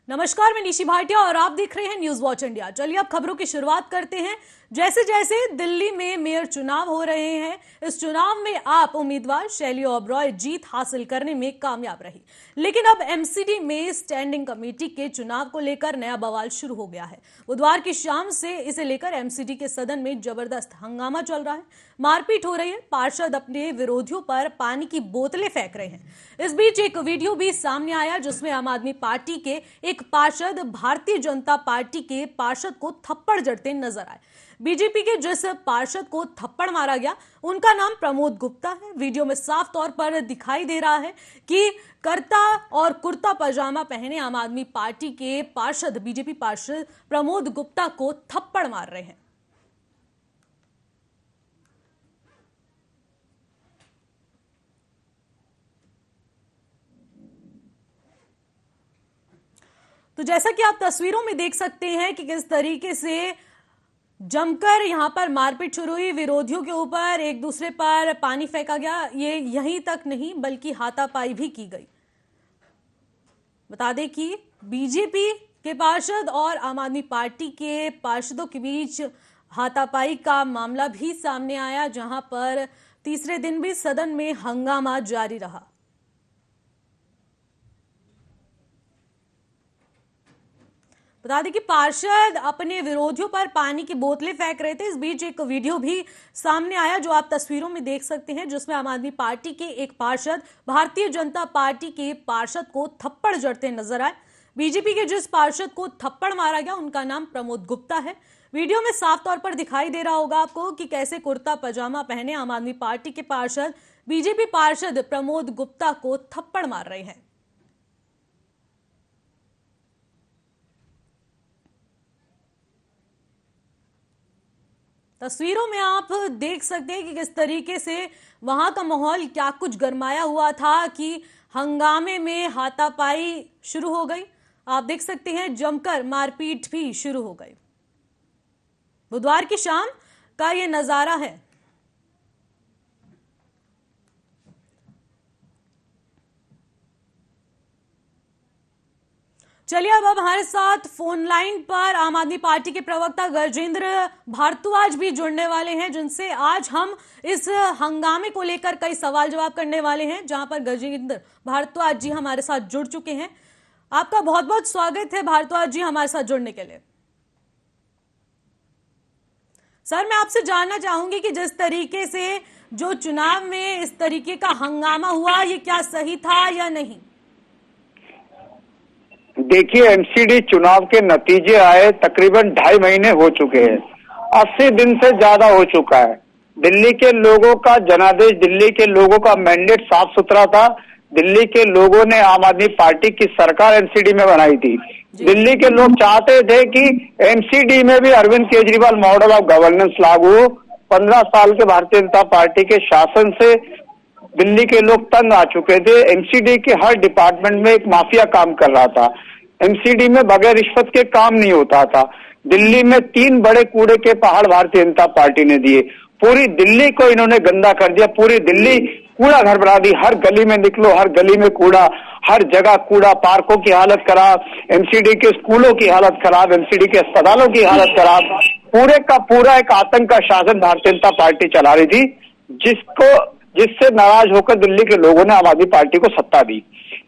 नमस्कार, मैं निशी भाटिया और आप देख रहे हैं न्यूज वॉच इंडिया। चलिए अब खबरों की शुरुआत करते हैं। जैसे जैसे दिल्ली में मेयर चुनाव हो रहे हैं, इस चुनाव में आप उम्मीदवार शैली ओबरॉय जीत हासिल करने में कामयाब रही, लेकिन अब एमसीडी में स्टैंडिंग कमेटी के चुनाव को लेकर नया बवाल शुरू हो गया है। बुधवार की शाम से इसे लेकर एमसीडी के सदन में जबरदस्त हंगामा चल रहा है, मारपीट हो रही है, पार्षद अपने विरोधियों पर पानी की बोतलें फेंक रहे हैं। इस बीच एक वीडियो भी सामने आया जिसमें आम आदमी पार्टी के एक पार्षद भारतीय जनता पार्टी के पार्षद को थप्पड़ जड़ते नजर आए। बीजेपी के जिस पार्षद को थप्पड़ मारा गया उनका नाम प्रमोद गुप्ता है। वीडियो में साफ तौर पर दिखाई दे रहा है कि कर्ता और कुर्ता पजामा पहने आम आदमी पार्टी के पार्षद बीजेपी पार्षद प्रमोद गुप्ता को थप्पड़ मार रहे हैं। तो जैसा कि आप तस्वीरों में देख सकते हैं कि किस तरीके से जमकर यहां पर मारपीट शुरू हुई, विरोधियों के ऊपर एक दूसरे पर पानी फेंका गया। ये यहीं तक नहीं बल्कि हाथापाई भी की गई। बता दें कि बीजेपी के पार्षद और आम आदमी पार्टी के पार्षदों के बीच हाथापाई का मामला भी सामने आया, जहां पर तीसरे दिन भी सदन में हंगामा जारी रहा। बता दें कि पार्षद अपने विरोधियों पर पानी की बोतलें फेंक रहे थे। इस बीच एक वीडियो भी सामने आया जो आप तस्वीरों में देख सकते हैं, जिसमें आम आदमी पार्टी के एक पार्षद भारतीय जनता पार्टी के पार्षद को थप्पड़ जड़ते नजर आए। बीजेपी के जिस पार्षद को थप्पड़ मारा गया उनका नाम प्रमोद गुप्ता है। वीडियो में साफ तौर पर दिखाई दे रहा होगा आपको कि कैसे कुर्ता पजामा पहने आम आदमी पार्टी के पार्षद बीजेपी पार्षद प्रमोद गुप्ता को थप्पड़ मार रहे हैं। तस्वीरों में आप देख सकते हैं कि किस तरीके से वहां का माहौल क्या कुछ गरमाया हुआ था कि हंगामे में हाथापाई शुरू हो गई। आप देख सकते हैं जमकर मारपीट भी शुरू हो गई। बुधवार की शाम का ये नजारा है। चलिए अब हमारे साथ फोन लाइन पर आम आदमी पार्टी के प्रवक्ता गजेंद्र भारद्वाज भी जुड़ने वाले हैं, जिनसे आज हम इस हंगामे को लेकर कई सवाल जवाब करने वाले हैं, जहां पर गजेंद्र भारद्वाज जी हमारे साथ जुड़ चुके हैं। आपका बहुत बहुत स्वागत है भारद्वाज जी हमारे साथ जुड़ने के लिए। सर, मैं आपसे जानना चाहूंगी कि जिस तरीके से जो चुनाव में इस तरीके का हंगामा हुआ, ये क्या सही था या नहीं? देखिए, एमसीडी चुनाव के नतीजे आए तकरीबन 2.5 महीने हो चुके हैं। 80 दिन से ज्यादा हो चुका है। दिल्ली के लोगों का जनादेश, दिल्ली के लोगों का मैंडेट साफ सुथरा था। दिल्ली के लोगों ने आम आदमी पार्टी की सरकार एमसीडी में बनाई थी। दिल्ली के लोग चाहते थे कि एमसीडी में भी Arvind Kejriwal model of governance लागू हो। 15 साल के भारतीय जनता पार्टी के शासन से दिल्ली के लोग तंग आ चुके थे। एमसीडी के हर डिपार्टमेंट में एक माफिया काम कर रहा था। एमसीडी में बगैर रिश्वत के काम नहीं होता था। दिल्ली में 3 बड़े कूड़े के पहाड़ भारतीय जनता पार्टी ने दिए। पूरी दिल्ली को इन्होंने गंदा कर दिया। पूरी दिल्ली कूड़ा घर बना दी। हर गली में निकलो, हर गली में कूड़ा, हर जगह कूड़ा। पार्कों की हालत खराब, एमसीडी के स्कूलों की हालत खराब, एमसीडी के अस्पतालों की हालत खराब। पूरे का पूरा एक आतंक का शासन भारतीय जनता पार्टी चला रही थी, जिससे नाराज होकर दिल्ली के लोगों ने आम आदमी पार्टी को सत्ता दी।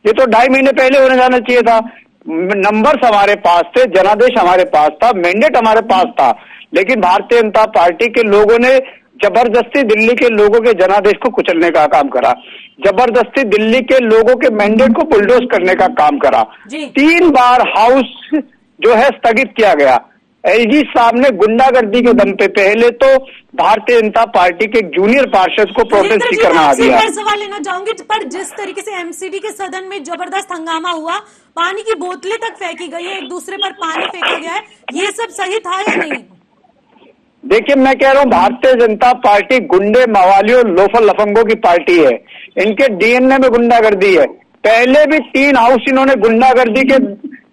ये तो 2.5 महीने पहले होने जाना चाहिए था। नंबर्स हमारे पास थे, जनादेश हमारे पास था, मैंडेट हमारे पास था, लेकिन भारतीय जनता पार्टी के लोगों ने जबरदस्ती दिल्ली के लोगों के जनादेश को कुचलने का काम करा। जबरदस्ती दिल्ली के लोगों के मैंडेट को बुलडोज करने का काम करा। 3 बार हाउस जो है स्थगित किया गया। एलजी साहब ने गुंडागर्दी के दम पे पहले तो भारतीय जनता पार्टी के जूनियर पार्षद को प्रोटेस्ट ही करना आ दिया। सवाल लेना चाहूंगी, पर जिस तरीके से एमसीडी के सदन में जबरदस्त हंगामा हुआ, पानी की बोतलें तक फेंकी गई है, एक दूसरे पर पानी फेंका गया है, ये सब सही था या नहीं? देखिए, मैं कह रहा हूँ भारतीय जनता पार्टी गुंडे, मवालियों, लोफर लफंगों की पार्टी है। इनके डीएनए में गुंडागर्दी है। पहले भी 3 हाउस इन्होंने गुंडागर्दी के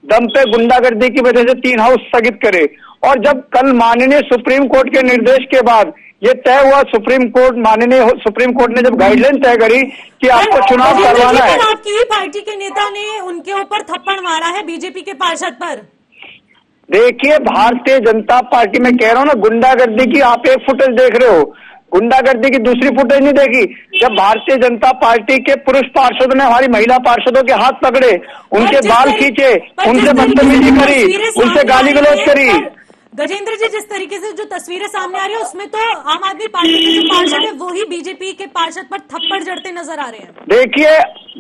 दम पे, गुंडागर्दी की वजह से 3 हाउस स्थगित करे। और जब कल माननीय सुप्रीम कोर्ट के निर्देश के बाद ये तय हुआ सुप्रीम कोर्ट, माननीय सुप्रीम कोर्ट ने जब गाइडलाइन तय करी कि आपको चुनाव करवाना है। आपकी ही पार्टी के नेता ने उनके ऊपर थप्पड़ मारा है बीजेपी के पार्षद पर। देखिए, भारतीय जनता पार्टी में कह रहा हूँ ना, गुंडागर्दी की आप एक फुटेज देख रहे हो, गुंडागर्दी की दूसरी फुटेज नहीं देखी। जब भारतीय जनता पार्टी के पुरुष पार्षदों ने हमारी महिला पार्षदों के हाथ पकड़े, उनके बाल खींचे, उनसे बदतमीजी करी, उनसे गाली गलौज करी। गजेंद्र जी, जिस तरीके से जो तस्वीरें सामने आ रही है उसमें तो आम आदमी पार्टी के जो पार्षद है वो ही बीजेपी के पार्षद पर थप्पड़ जड़ते नजर आ रहे हैं।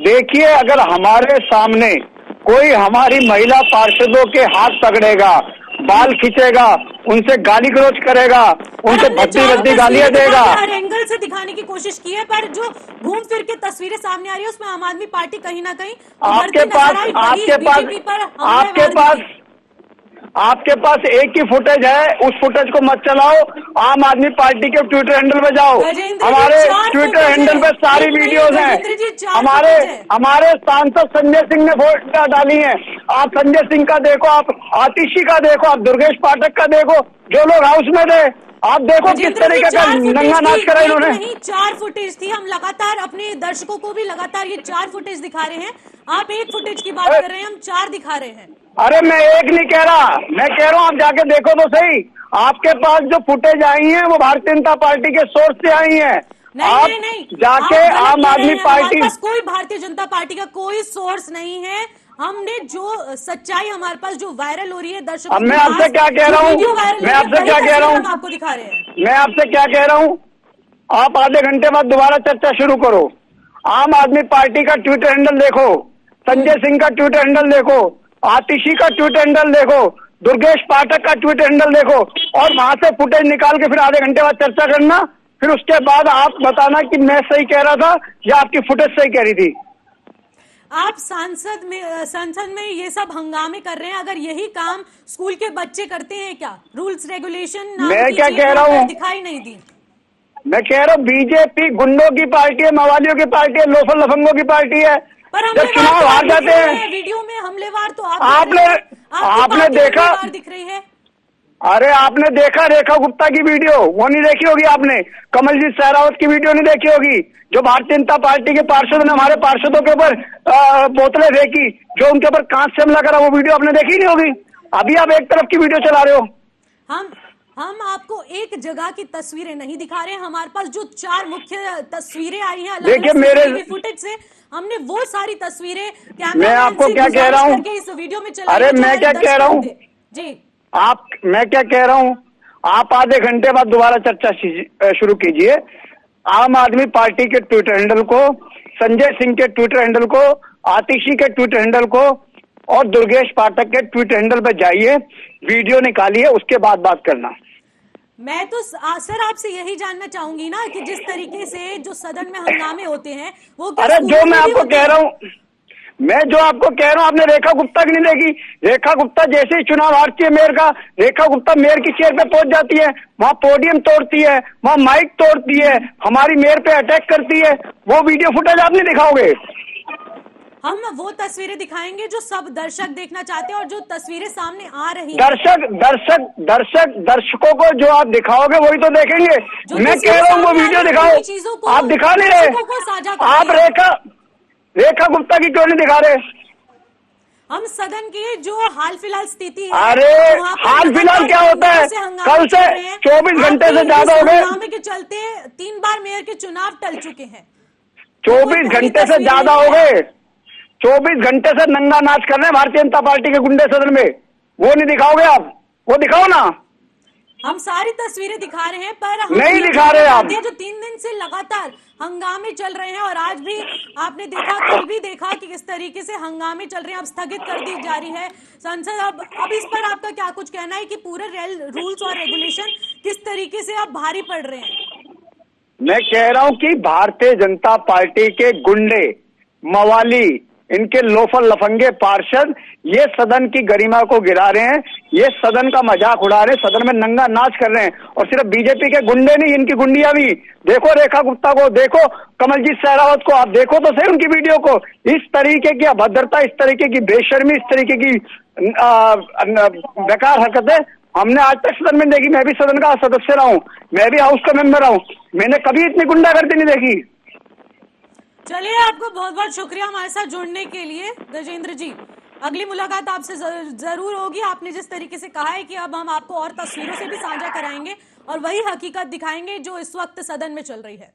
देखिए, अगर हमारे सामने कोई हमारी महिला पार्षदों के हाथ पकड़ेगा, बाल खींचेगा, उनसे गाली गलौज करेगा, उनसे भद्दी गालियां देगा, हर एंगल से दिखाने की कोशिश की है, पर जो घूम फिर के तस्वीरें सामने आ रही है उसमें आम आदमी पार्टी कहीं ना कहीं आपके पास एक ही फुटेज है, उस फुटेज को मत चलाओ। आम आदमी पार्टी के ट्विटर हैंडल पे जाओ, हमारे ट्विटर हैंडल पे सारी वीडियोस हैं। हमारे सांसद संजय सिंह ने वोट डाली है। आप संजय सिंह का देखो, आप आतिशी का देखो, आप दुर्गेश पाठक का देखो, जो लोग हाउस में थे, आप देखो किस तरीके का नंगा नाच करा इन्होंने। 4 फुटेज थी। हम लगातार अपने दर्शकों को भी लगातार ये 4 फुटेज दिखा रहे हैं। आप 1 फुटेज की बात कर रहे हैं, हम 4 दिखा रहे हैं। अरे मैं एक नहीं कह रहा, मैं कह रहा हूँ आप जाके देखो तो सही। आपके पास जो फुटेज आई है वो भारतीय जनता पार्टी के सोर्स से आई है। नहीं, जाके आम आदमी पार्टी, कोई भारतीय जनता पार्टी का कोई सोर्स नहीं है। हमने जो सच्चाई हमारे पास जो वायरल हो रही है दर्शकों, अब मैं आपसे क्या कह रहा हूँ, आपको दिखा रहे हैं। मैं आपसे क्या कह रहा हूँ, आप आधे घंटे बाद दोबारा चर्चा शुरू करो। आम आदमी पार्टी का ट्विटर हैंडल देखो, संजय सिंह का ट्विटर हैंडल देखो, आतिशी का ट्विटर हैंडल देखो, दुर्गेश पाठक का ट्विटर हैंडल देखो, और वहां से फुटेज निकाल के फिर आधे घंटे बाद चर्चा करना। फिर उसके बाद आप बताना कि मैं सही कह रहा था या आपकी फुटेज सही कह रही थी। आप संसद में ये सब हंगामे कर रहे हैं। अगर यही काम स्कूल के बच्चे करते हैं क्या? रूल्स रेगुलेशन मैं क्या कह रहा हूँ, दिखाई नहीं दी। मैं कह रहा हूँ बीजेपी गुंडों की पार्टी है, मवालियों की पार्टी है, लोफर लफंगों की पार्टी है। जब चुनाव हार जाते हैं, वीडियो में हमलेवार तो आपने देखा दिख रही है। अरे आपने देखा रेखा गुप्ता की वीडियो, वो नहीं देखी होगी आपने। कमलजीत सहरावत की वीडियो नहीं देखी होगी, जो भारतीय जनता पार्टी के पार्षद ने हमारे पार्षदों के ऊपर बोतलें फेंकी, जो उनके ऊपर कांच से हमला करा, वो वीडियो आपने देखी नहीं होगी। अभी आप एक तरफ की वीडियो चला रहे हो। हम आपको एक जगह की तस्वीरें नहीं दिखा रहे हैं। हमारे पास जो 4 मुख्य तस्वीरें आई हैं देखिए मेरे फुटेज से, हमने वो सारी तस्वीरें मैं आपको क्या कह रहा हूँ, इस वीडियो में चला। अरे मैं क्या कह रहा हूँ जी, मैं क्या कह रहा हूँ, आप आधे घंटे बाद दोबारा चर्चा शुरू कीजिए। आम आदमी पार्टी के ट्विटर हैंडल को, संजय सिंह के ट्विटर हैंडल को, आतिशी के ट्विटर हैंडल को और दुर्गेश पाठक के ट्विटर हैंडल पर जाइए, वीडियो निकालिए, उसके बाद बात करना। मैं तो सर आपसे यही जानना चाहूंगी ना कि जिस तरीके से जो सदन में हंगामे होते हैं वो क्या? अरे जो मैं आपको कह रहा हूँ, आपने रेखा गुप्ता की नहीं देखी। रेखा गुप्ता जैसे ही चुनाव हारती है मेयर का, रेखा गुप्ता मेयर की चेयर पे पहुंच जाती है, वहां पोडियम तोड़ती है, वहां माइक तोड़ती है, हमारी मेयर पे अटैक करती है। वो वीडियो फुटेज आप नहीं दिखाओगे। हम वो तस्वीरें दिखाएंगे जो सब दर्शक देखना चाहते हैं और जो तस्वीरें सामने आ रही हैं। दर्शकों को जो आप दिखाओगे वही तो देखेंगे। मैं कह रहा हूँ वो वीडियो दिखाओ, आप दिखा नहीं रहे। आप रेखा गुप्ता की क्यों नहीं दिखा रहे? हम सदन की जो हाल फिलहाल स्थिति है, अरे हाल फिलहाल क्या होता है? कल से 24 घंटे से ज्यादा हो गए। हंगामे के चलते 3 बार मेयर के चुनाव टल चुके हैं। 24 घंटे से ज्यादा हो गए। 24 घंटे से नंगा नाच कर रहे हैं भारतीय जनता पार्टी के गुंडे सदन में। वो नहीं दिखाओगे आप? वो दिखाओ ना। हम सारी तस्वीरें दिखा रहे हैं, पर नहीं दिखा रहे आप। जो 3 दिन से लगातार हंगामे चल रहे हैं और आज भी आपने देखा, कल भी देखा कि किस तरीके से हंगामे चल रहे हैं। अब स्थगित कर दी जा रही है संसद। अब इस पर आपका क्या कुछ कहना है कि पूरे रूल्स और रेगुलेशन किस तरीके से अब भारी पड़ रहे हैं? मैं कह रहा हूं कि भारतीय जनता पार्टी के गुंडे, मवाली, इनके लोफर लफंगे पार्षद ये सदन की गरिमा को गिरा रहे हैं, ये सदन का मजाक उड़ा रहे हैं, सदन में नंगा नाच कर रहे हैं। और सिर्फ बीजेपी के गुंडे नहीं, इनकी गुंडियां भी। देखो रेखा गुप्ता को, देखो कमलजीत सहरावत को, आप देखो तो सही उनकी वीडियो को। इस तरीके की अभद्रता, इस तरीके की बेशर्मी, इस तरीके की बेकार हरकतें हमने आज तक सदन में देखी, मैं भी सदन का सदस्य रहा हूँ, मैं भी हाउस का मेंबर रहा हूँ, मैंने कभी इतनी गुंडागर्दी नहीं देखी। चलिए, आपको बहुत बहुत शुक्रिया हमारे साथ जुड़ने के लिए गजेंद्र जी। अगली मुलाकात आपसे जरूर होगी। आपने जिस तरीके से कहा है कि अब हम आपको और तस्वीरों से भी साझा कराएंगे और वही हकीकत दिखाएंगे जो इस वक्त सदन में चल रही है।